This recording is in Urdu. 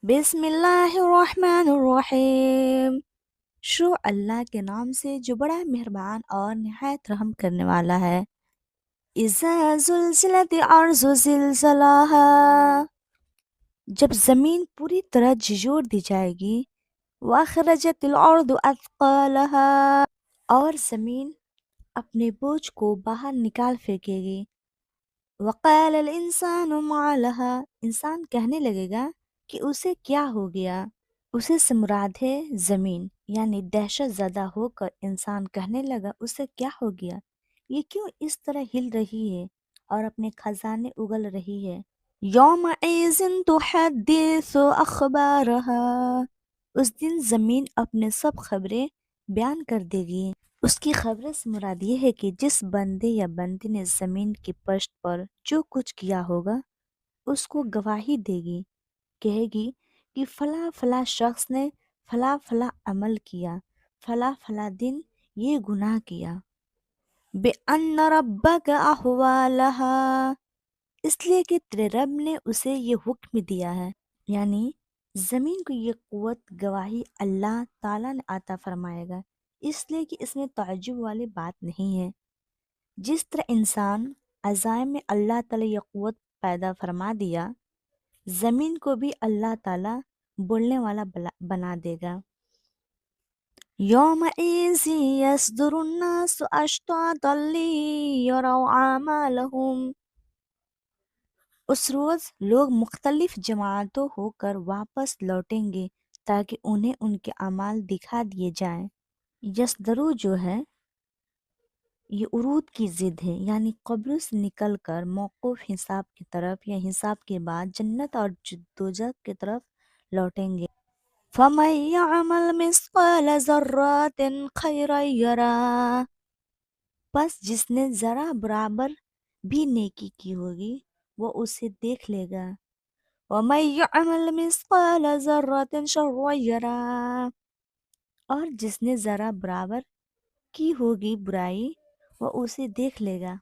بسم اللہ الرحمن الرحیم۔ شروع اللہ کے نام سے جو بڑا مہربان اور نہایت رحم کرنے والا ہے۔ اذا زلزلت الارض زلزلہا، جب زمین پوری طرح جھنجھوڑ دی جائے گی۔ واخرجت الارض اثقالہا، اور زمین اپنے بوجھ کو باہر نکال پھینکے گی۔ وقال الانسان ما لہا، انسان کہنے لگے گا کہ اسے کیا ہو گیا۔ اسے سے مراد ہے زمین، یعنی دہشت زدہ ہو کر انسان کہنے لگا اسے کیا ہو گیا، یہ کیوں اس طرح ہل رہی ہے اور اپنے خزانے اگل رہی ہے۔ یومئذ تحدث اخبارہا، اس دن زمین اپنے سب خبریں بیان کر دے گی۔ اس کی خبریں سے مراد یہ ہے کہ جس بندے یا بندی نے زمین کی پشت پر جو کچھ کیا ہوگا اس کو گواہی دے گی، کہے گی کہ فلاں فلاں شخص نے فلاں فلاں عمل کیا، فلاں فلاں دن یہ گناہ کیا۔ بِأَنَّ رَبَّكَ أَحْوَالَهَا، اس لیے کہ تیرے رب نے اسے یہ حکم دیا ہے، یعنی زمین کو یہ قوت گواہی اللہ تعالیٰ نے عطا فرمائے گا، اس لیے کہ اس میں تعجب والی بات نہیں ہے۔ جس طرح انسان عزائم میں اللہ تعالیٰ یہ قوت پیدا فرما دیا، زمین کو بھی اللہ تعالیٰ بولنے والا بنا دے گا۔ یومئذ یصدر الناس اشتاتا لیروا اعمالهم، اس روز لوگ مختلف جماعتوں ہو کر واپس لوٹیں گے تاکہ انہیں ان کے اعمال دکھا دیے جائیں۔ یصدرو جو ہے یہ عروض کی ضد ہے، یعنی قبر سے نکل کر موقوف حساب کی طرف یا حساب کے بعد جنت اور دوزخ کی طرف لوٹیں گے۔ فَمَن يَعْمَلْ مِثْقَالَ ذَرَّةٍ خَيْرًا يَرَهُ، پس جس نے ذرہ برابر بھی نیکی کی ہوگی وہ اسے دیکھ لے گا۔ وَمَن يَعْمَلْ مِثْقَالَ ذَرَّةٍ شَرًّا يَرَهُ، اور جس نے ذرہ برابر کی ہوگی برائی وہ اسے دیکھ لے گا۔